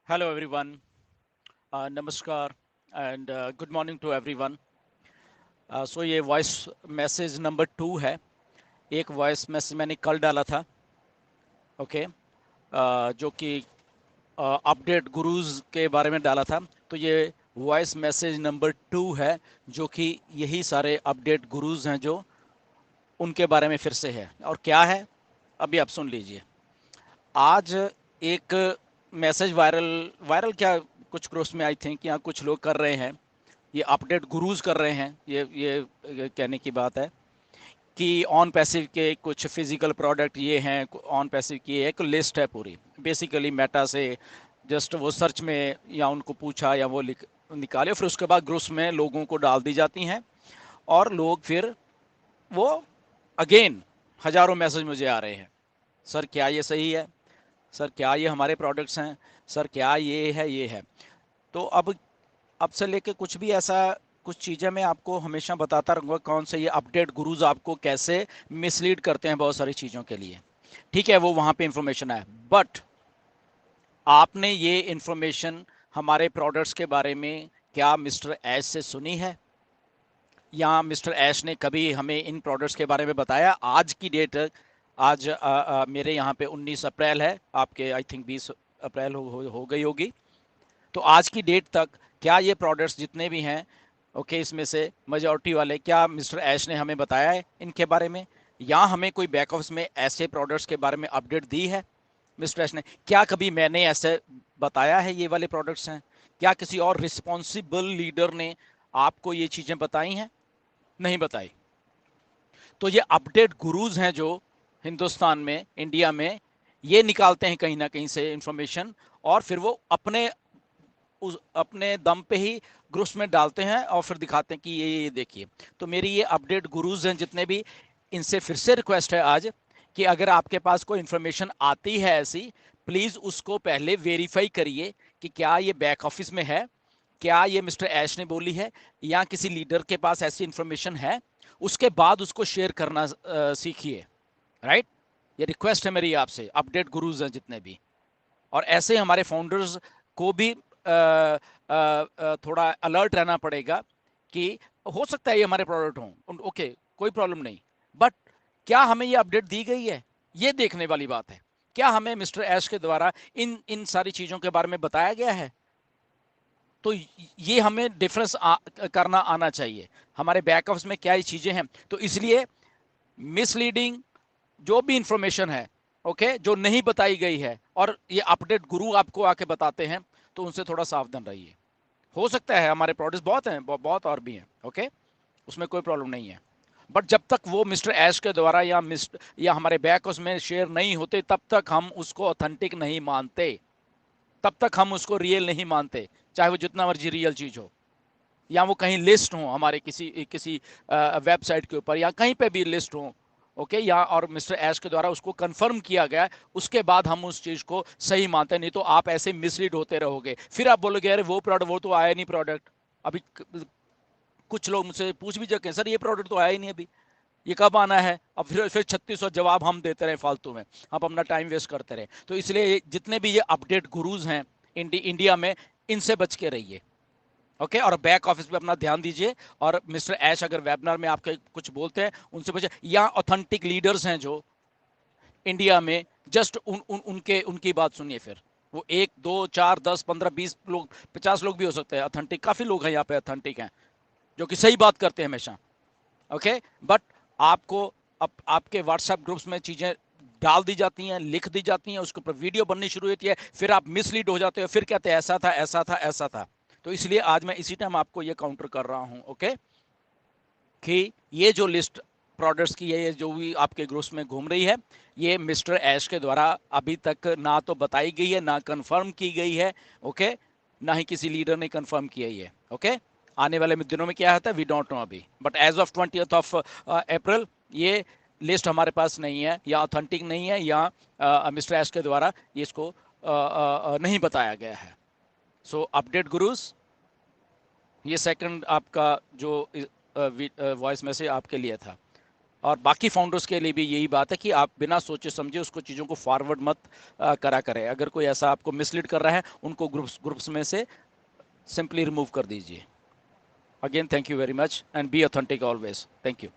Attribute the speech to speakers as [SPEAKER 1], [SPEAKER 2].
[SPEAKER 1] Hello, everyone. Namaskar and good morning to everyone. सो ये voice message number 2 है। एक voice message मैंने कल डाला था, ओके, जो कि अपडेट गुरुज के बारे में डाला था। तो ये वॉइस मैसेज नंबर 2 है, जो कि यही सारे अपडेट गुरुज हैं जो उनके बारे में फिर से है। और क्या है, अभी आप सुन लीजिए। आज एक मैसेज वायरल वायरल क्या, कुछ ग्रुप्स में आई थिंक यहाँ कुछ लोग कर रहे हैं, ये अपडेट गुरुज कर रहे हैं। ये कहने की बात है कि ऑन पैसिव के कुछ फिजिकल प्रोडक्ट ये हैं, ऑन पैसिव की एक लिस्ट है पूरी। बेसिकली मेटा से जस्ट वो सर्च में या उनको पूछा या वो निकाले, फिर उसके बाद ग्रुप्स में लोगों को डाल दी जाती हैं। और लोग फिर वो अगेन हजारों मैसेज मुझे आ रहे हैं, सर क्या ये सही है, सर क्या ये हमारे प्रोडक्ट्स हैं, सर क्या ये है। तो अब से लेके कुछ भी ऐसा कुछ चीज़ें मैं आपको हमेशा बताता रहूँगा, कौन से ये अपडेट गुरुज आपको कैसे मिसलीड करते हैं बहुत सारी चीज़ों के लिए। ठीक है, वो वहाँ पे इंफॉर्मेशन है, बट आपने ये इंफॉर्मेशन हमारे प्रोडक्ट्स के बारे में क्या मिस्टर ऐश से सुनी है, या मिस्टर ऐश ने कभी हमें इन प्रोडक्ट्स के बारे में बताया? आज की डेट, आज मेरे यहाँ पे 19 अप्रैल है, आपके आई थिंक 20 अप्रैल हो गई होगी। तो आज की डेट तक क्या ये प्रोडक्ट्स जितने भी हैं, ओके, इसमें से मेजॉरिटी वाले, क्या मिस्टर ऐश ने हमें बताया है इनके बारे में, या हमें कोई बैक ऑफिस में ऐसे प्रोडक्ट्स के बारे में अपडेट दी है मिस्टर ऐश ने? क्या कभी मैंने ऐसे बताया है ये वाले प्रोडक्ट्स हैं? क्या किसी और रिस्पॉन्सिबल लीडर ने आपको ये चीज़ें बताई हैं? नहीं बताई। तो ये अपडेट गुरुज हैं जो हिंदुस्तान में, इंडिया में, ये निकालते हैं कहीं ना कहीं से इंफॉर्मेशन, और फिर वो अपने दम पे ही ग्रुप्स में डालते हैं और फिर दिखाते हैं कि ये देखिए। तो मेरी ये अपडेट गुरुज हैं जितने भी, इनसे फिर से रिक्वेस्ट है आज कि अगर आपके पास कोई इंफॉर्मेशन आती है ऐसी, प्लीज उसको पहले वेरीफाई करिए कि क्या ये बैक ऑफिस में है, क्या ये मिस्टर ऐश ने बोली है, या किसी लीडर के पास ऐसी इंफॉर्मेशन है। उसके बाद उसको शेयर करना सीखिए, राइट? ये रिक्वेस्ट है मेरी आपसे, अपडेट गुरुज हैं जितने भी। और ऐसे हमारे फाउंडर्स को भी थोड़ा अलर्ट रहना पड़ेगा कि हो सकता है ये हमारे प्रोडक्ट हों, ओके, कोई प्रॉब्लम नहीं, बट क्या हमें ये अपडेट दी गई है, ये देखने वाली बात है। क्या हमें मिस्टर ऐश के द्वारा इन इन सारी चीज़ों के बारे में बताया गया है? तो ये हमें डिफरेंस करना आना चाहिए, हमारे बैक ऑफिस में क्या ये चीज़ें हैं। तो इसलिए मिसलीडिंग जो भी इंफॉर्मेशन है, ओके, जो नहीं बताई गई है, और ये अपडेट गुरु आपको आके बताते हैं, तो उनसे थोड़ा सावधान रहिए। हो सकता है हमारे प्रोडक्ट्स बहुत हैं, बहुत और भी हैं, ओके, उसमें कोई प्रॉब्लम नहीं है, बट जब तक वो मिस्टर ऐश के द्वारा या हमारे बैक में शेयर नहीं होते, तब तक हम उसको ऑथेंटिक नहीं मानते, तब तक हम उसको रियल नहीं मानते, चाहे वो जितना मर्जी रियल चीज हो, या वो कहीं लिस्ट हो हमारे किसी किसी वेबसाइट के ऊपर, या कहीं पे भी लिस्ट हो, ओके, या और मिस्टर ऐश के द्वारा उसको कंफर्म किया गया, उसके बाद हम उस चीज को सही मानते हैं। नहीं तो आप ऐसे मिसलीड होते रहोगे, फिर आप बोलोगे अरे वो प्रोडक्ट, वो तो आया नहीं प्रोडक्ट अभी। कुछ लोग मुझसे पूछ भी जाते हैं, सर ये प्रोडक्ट तो आया ही नहीं अभी, ये कब आना है? अब फिर 3600 जवाब हम देते रहे फालतू में, आप अपना टाइम वेस्ट करते रहे। तो इसलिए जितने भी ये अपडेट गुरुज हैं इंडिया में, इनसे बच के रहिए, ओके। और बैक ऑफिस पे अपना ध्यान दीजिए। और मिस्टर ऐश अगर वेबिनार में आपके कुछ बोलते हैं, उनसे पूछे, या ऑथेंटिक लीडर्स हैं जो इंडिया में, जस्ट उनके उनकी बात सुनिए। फिर वो 1 2 4 10 15 20 लोग, 50 लोग भी हो सकते हैं ऑथेंटिक, काफी लोग हैं यहाँ पे ऑथेंटिक हैं जो कि सही बात करते हैं हमेशा, ओके। बट आपको आपके व्हाट्सएप ग्रुप्स में चीजें डाल दी जाती हैं, लिख दी जाती हैं, उसके ऊपर वीडियो बननी शुरू होती है, फिर आप मिसलीड हो जाते हो, फिर कहते हैं ऐसा था ऐसा था ऐसा था। तो इसलिए आज मैं इसी टाइम आपको ये काउंटर कर रहा हूं, ओके, कि ये जो लिस्ट प्रोडक्ट्स की है, ये जो भी आपके ग्रुप्स में घूम रही है, ये मिस्टर ऐश के द्वारा अभी तक ना तो बताई गई है, ना कंफर्म की गई है, ओके, ना ही किसी लीडर ने कंफर्म किया ही है, ओके। आने वाले दिनों में क्या होता है वी डोंट नो अभी, but as of 20th of April ये लिस्ट हमारे पास नहीं है, या ऑथेंटिक नहीं है, या मिस्टर ऐश के द्वारा ये इसको नहीं बताया गया है। सो अपडेट गुरुज, ये सेकंड आपका जो वॉइस मैसेज आपके लिए था। और बाकी फाउंडर्स के लिए भी यही बात है कि आप बिना सोचे समझे उसको चीज़ों को फॉरवर्ड मत करा करें। अगर कोई ऐसा आपको मिसलीड कर रहा है, उनको ग्रुप्स में से सिंपली रिमूव कर दीजिए। Again thank you very much and be authentic always. Thank you.